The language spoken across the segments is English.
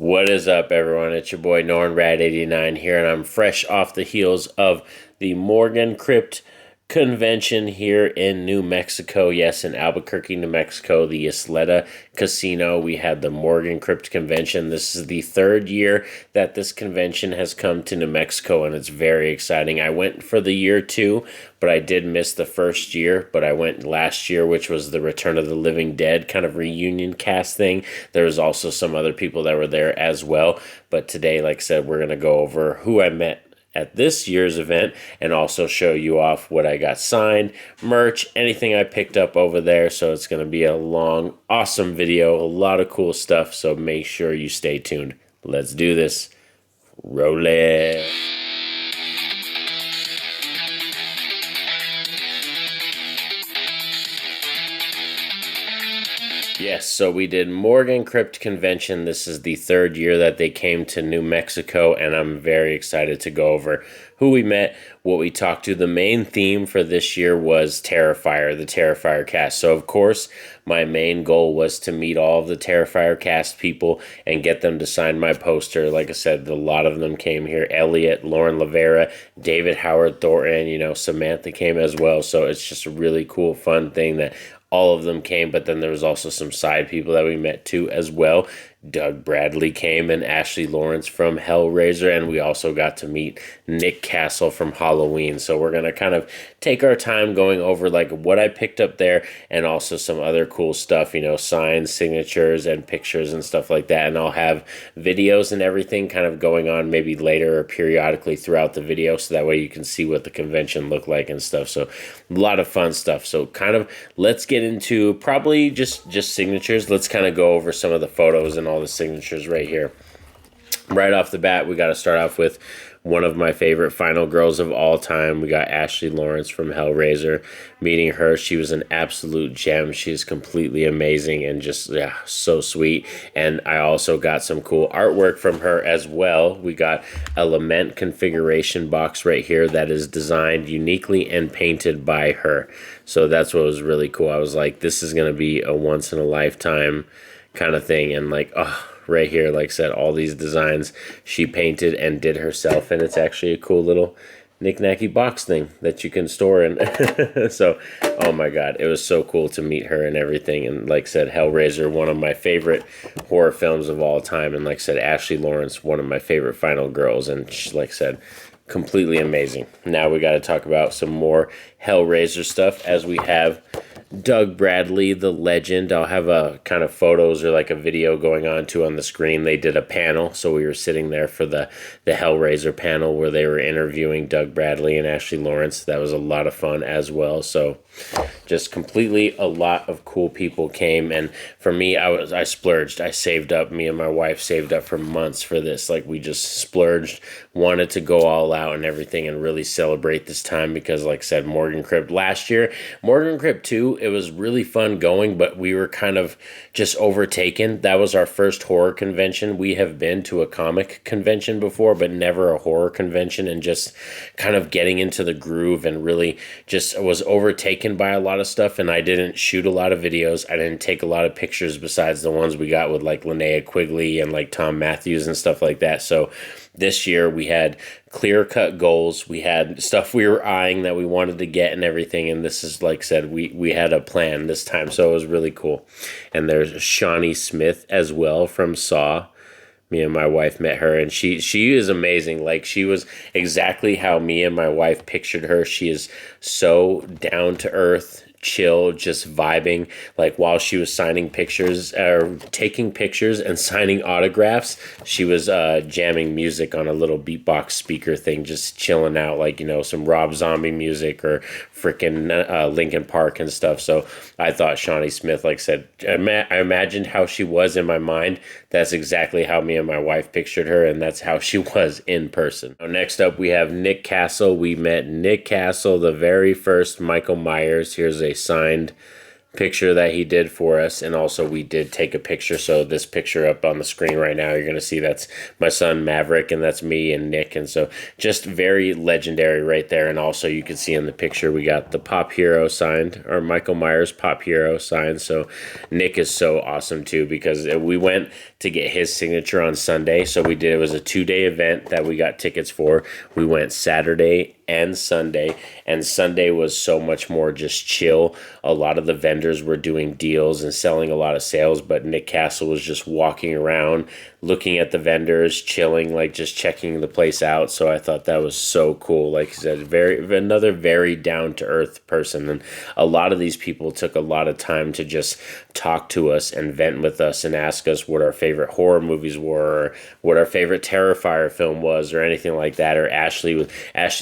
What is up, everyone? It's your boy NornRad89 here, and I'm fresh off the heels of the Morgue Krypt convention here in New Mexico. Yes, in Albuquerque, New Mexico, the Isleta Casino. We had the Morgue Krypt convention. This is the third year that this convention has come to New Mexico, and it's very exciting. I went for the year 2, but I did miss the first year. But I went last year, which was the Return of the Living Dead kind of reunion cast thing. There was also some other people that were there as well. But today, like I said, we're going to go over who I met at this year's event and also show you off what I got signed, merch, anything I picked up over there. So it's going to be a long, awesome video, a lot of cool stuff. So make sure you stay tuned. Let's do this. Roll it. Yes, so we did Morgue Krypt convention. This is the third year that they came to New Mexico, and I'm very excited to go over who we met, what we talked to. The main theme for this year was Terrifier, the Terrifier cast. So, of course, my main goal was to meet all of the Terrifier cast people and get them to sign my poster. Like I said, a lot of them came here. Elliot, Lauren Lavera, David Howard Thornton, Samantha came as well. So it's just a really cool, fun thing that all of them came, but then there was also some side people that we met too as well. Doug Bradley came and Ashley Lawrence from Hellraiser, and we also got to meet Nick Castle from Halloween. So we're going to kind of take our time going over like what I picked up there and also some other cool stuff, signs, signatures, and pictures and stuff like that. And I'll have videos and everything kind of going on maybe later or periodically throughout the video, so that way you can see what the convention looked like and stuff. So a lot of fun stuff. So kind of let's get into probably just signatures. Let's kind of go over some of the photos and all the signatures right here. Right off the bat, we got to start off with one of my favorite final girls of all time. We got Ashley Lawrence from Hellraiser. Meeting her, she was an absolute gem. She's completely amazing and just, so sweet. And I also got some cool artwork from her as well. We got a lament configuration box right here that is designed uniquely and painted by her. So that's what was really cool. I was like, this is going to be a once-in-a-lifetime kind of thing. And like, right here, like I said, all these designs she painted and did herself, and it's actually a cool little knick-knacky box thing that you can store in. So, oh my god, it was so cool to meet her and everything. And like I said, Hellraiser, one of my favorite horror films of all time, and like I said, Ashley Lawrence, one of my favorite final girls, and she, like I said, completely amazing. Now we got to talk about some more Hellraiser stuff, as we have Doug Bradley, the legend. I'll have a kind of photos or like a video going on too on the screen. They did a panel, so we were sitting there for the Hellraiser panel where they were interviewing Doug Bradley and Ashley Lawrence. That was a lot of fun as well. So just completely a lot of cool people came, and for me, I splurged. I saved up. Me and my wife saved up for months for this. Like, we just splurged, wanted to go all out and everything and really celebrate this time, because like I said, Morgue Krypt last year, Morgue Krypt 2, it was really fun going, but we were kind of just overtaken. That was our first horror convention. We have been to a comic convention before, but never a horror convention, and just kind of getting into the groove and really just was overtaken by a lot of stuff. And I didn't shoot a lot of videos. I didn't take a lot of pictures besides the ones we got with like Linnea Quigley and like Tom Matthews and stuff like that. So this year we had clear-cut goals. We had stuff we were eyeing that we wanted to get and everything. And this is, like I said, we had a plan this time. So it was really cool. And there's Shawnee Smith as well from Saw. Me and my wife met her, and she is amazing. Like, she was exactly how me and my wife pictured her. She is so down to earth, chill, just vibing. Like, while she was signing pictures, taking pictures and signing autographs, she was jamming music on a little beatbox speaker thing, just chilling out, like, some Rob Zombie music or freaking Linkin Park and stuff. So I thought Shawnee Smith, like I said, I imagined how she was in my mind. That's exactly how me and my wife pictured her, and that's how she was in person. Now, next up, we have Nick Castle. We met Nick Castle, the very first Michael Myers. Here's a signed picture that he did for us, and also we did take a picture. So this picture up on the screen right now, you're going to see that's my son Maverick, and that's me and Nick, and so just very legendary right there. And also you can see in the picture we got the Pop Hero signed, or Michael Myers Pop Hero signed. So Nick is so awesome too, because we went to get his signature on Sunday. So it was a 2-day event that we got tickets for. We went Saturday and Sunday, and Sunday was so much more just chill. A lot of the vendors were doing deals and selling a lot of sales, but Nick Castle was just walking around, looking at the vendors, chilling, like just checking the place out. So I thought that was so cool. Like I said, another very down to earth person, and a lot of these people took a lot of time to just talk to us and vent with us and ask us what our favorite horror movies were, or what our favorite Terrifier film was, or anything like that. Or Ashley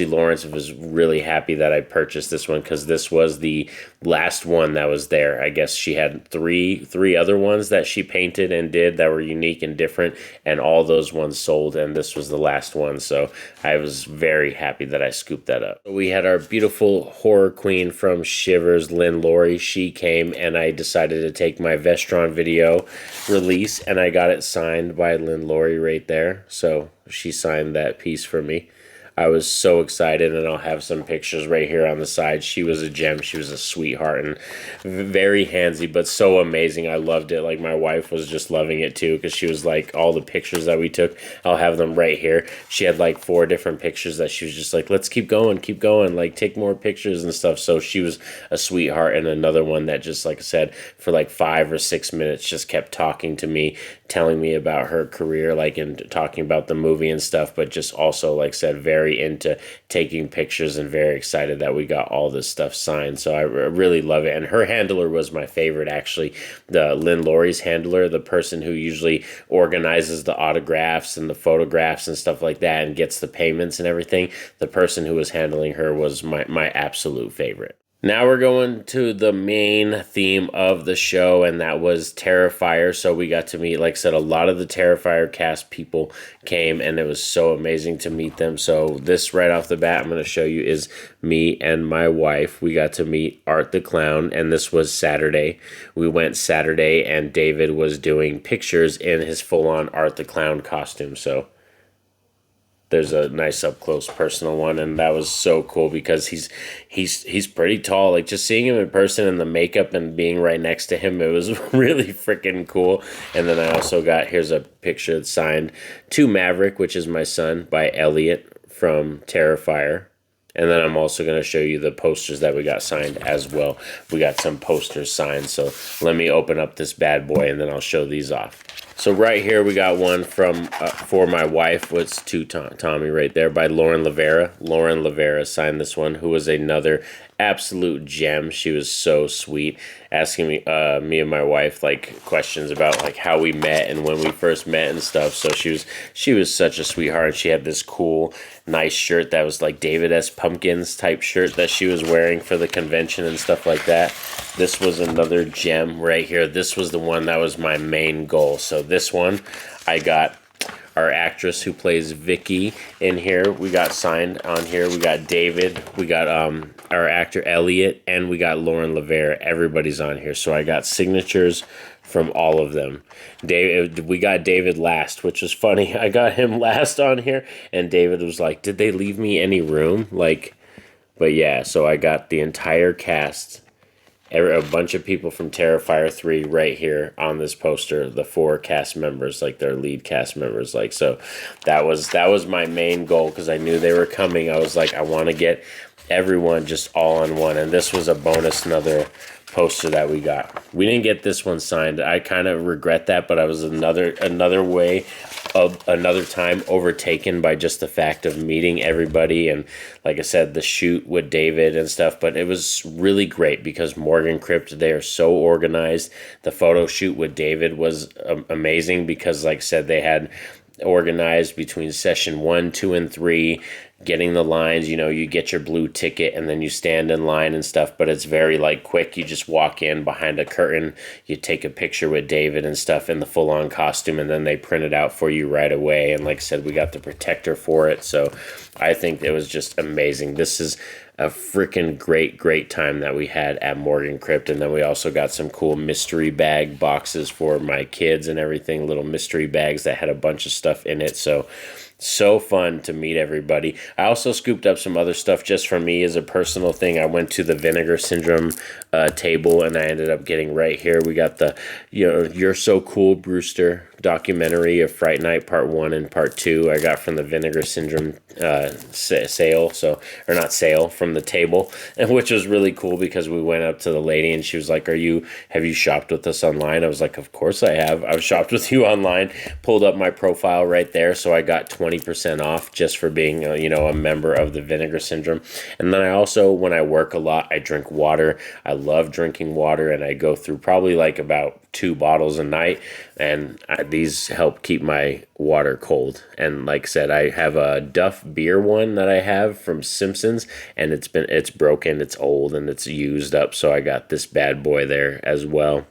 Lawrence was really happy that I purchased this one, because this was the last one that was there. I guess she had three other ones that she painted and did that were unique and different, and all those ones sold, and this was the last one. So I was very happy that I scooped that up. We had our beautiful horror queen from Shivers, Lynn Laurie. She came, and I decided to take my Vestron video release, and I got it signed by Lynn Laurie right there. So she signed that piece for me. I was so excited, and I'll have some pictures right here on the side. She was a gem. She was a sweetheart, and very handsy, but so amazing. I loved it. Like, my wife was just loving it too, because she was like, all the pictures that we took, I'll have them right here. She had like 4 different pictures that she was just like, let's keep going, like take more pictures and stuff. So she was a sweetheart. And another one that just, like I said, for like 5 or 6 minutes just kept talking to me, telling me about her career, like, and talking about the movie and stuff, but just also, like I said, very into taking pictures, and very excited that we got all this stuff signed. So I really love it. And her handler was my favorite, actually. The Lynn Laurie's handler, the person who usually organizes the autographs and the photographs and stuff like that and gets the payments and everything, the person who was handling her was my absolute favorite. Now we're going to the main theme of the show, and that was Terrifier. So we got to meet, like I said, a lot of the Terrifier cast people came, and it was so amazing to meet them. So this right off the bat I'm going to show you is me and my wife. We got to meet Art the Clown, and this was Saturday. We went Saturday, and David was doing pictures in his full-on Art the Clown costume. So there's a nice up close personal one, and that was so cool because he's pretty tall. Like, just seeing him in person and the makeup and being right next to him, it was really freaking cool. And then I also got, here's a picture that's signed to Maverick, which is my son, by Elliot from Terrifier. And then I'm also going to show you the posters that we got signed as well. We got some posters signed, so let me open up this bad boy and then I'll show these off. So right here we got one from for my wife, was to Tommy right there, by Lauren Lavera. Lauren Lavera signed this one, who was another absolute gem. She was so sweet, asking me and my wife like questions about like how we met and when we first met and stuff. So she was such a sweetheart. She had this cool nice shirt that was like David S. Pumpkins type shirt that she was wearing for the convention and stuff like that. This was another gem right here. This was the one that was my main goal. So this one, I got our actress who plays Vicky in here. We got signed on here. We got David. We got our actor Elliot, and we got Lauren Lavera. Everybody's on here. So I got signatures from all of them. We got David last, which was funny. I got him last on here, and David was like, "Did they leave me any room?" Like, but yeah. So I got the entire cast. A bunch of people from Terrifier 3 right here on this poster, the 4 cast members, like their lead cast members. Like, so that was my main goal, because I knew they were coming. I was like, I want to get everyone just all on one, and this was a bonus, another poster that we got. We didn't get this one signed. I kind of regret that, but I was another time overtaken by just the fact of meeting everybody, and like I said, the shoot with David and stuff. But it was really great because Morgue and Krypt, they are so organized. The photo shoot with David was amazing because, like I said, they had organized between session 1, 2, and 3, getting the lines. You know, you get your blue ticket and then you stand in line and stuff, but it's very like quick. You just walk in behind a curtain, you take a picture with David and stuff in the full-on costume, and then they print it out for you right away. And like I said, we got the protector for it, so I think it was just amazing. This is a freaking great time that we had at Morgue Krypt. And then we also got some cool mystery bag boxes for my kids and everything, little mystery bags that had a bunch of stuff in it. So fun to meet everybody. I also scooped up some other stuff just for me as a personal thing. I went to the Vinegar Syndrome table, and I ended up getting right here. We got the You're So Cool, Brewster documentary of Fright Night Part 1 and Part 2. I got from the Vinegar Syndrome sale, from the table, and which was really cool because we went up to the lady and she was like, have you shopped with us online? I was like, of course I have. I've shopped with you online. Pulled up my profile right there, so I got 20% off just for being a member of the Vinegar Syndrome. And then I also, when I work a lot, I drink water. I love drinking water, and I go through probably like about 2 bottles a night, and these help keep my water cold. And like I said, I have a Duff beer one that I have from Simpsons, and it's broken, it's old, and it's used up, so I got this bad boy there as well.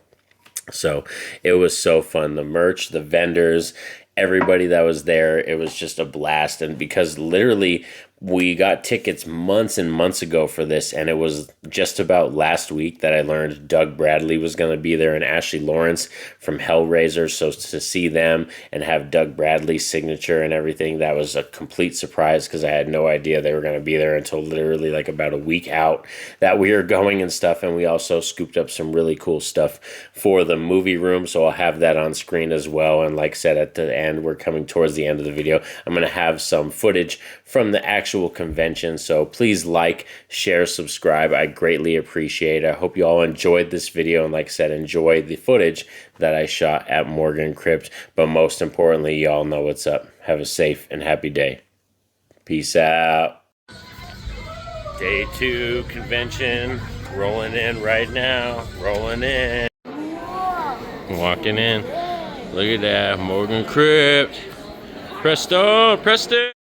So it was so fun. The merch, the vendors, everybody that was there, it was just a blast. And because literally we got tickets months and months ago for this, and it was just about last week that I learned Doug Bradley was going to be there and Ashley Lawrence from Hellraiser. So to see them and have Doug Bradley's signature and everything, that was a complete surprise because I had no idea they were going to be there until literally like about a week out that we were going and stuff. And we also scooped up some really cool stuff for the movie room, so I'll have that on screen as well. And like I said, at the end, we're coming towards the end of the video, I'm going to have some footage from the actual convention. So please like, share, subscribe. I greatly appreciate it. I hope you all enjoyed this video, and like I said, enjoy the footage that I shot at Morgue Krypt. But most importantly, y'all know what's up. Have a safe and happy day. Peace out. Day 2 convention. Rolling in right now. Rolling in. Walking in. Look at that. Morgue Krypt. Presto, presto.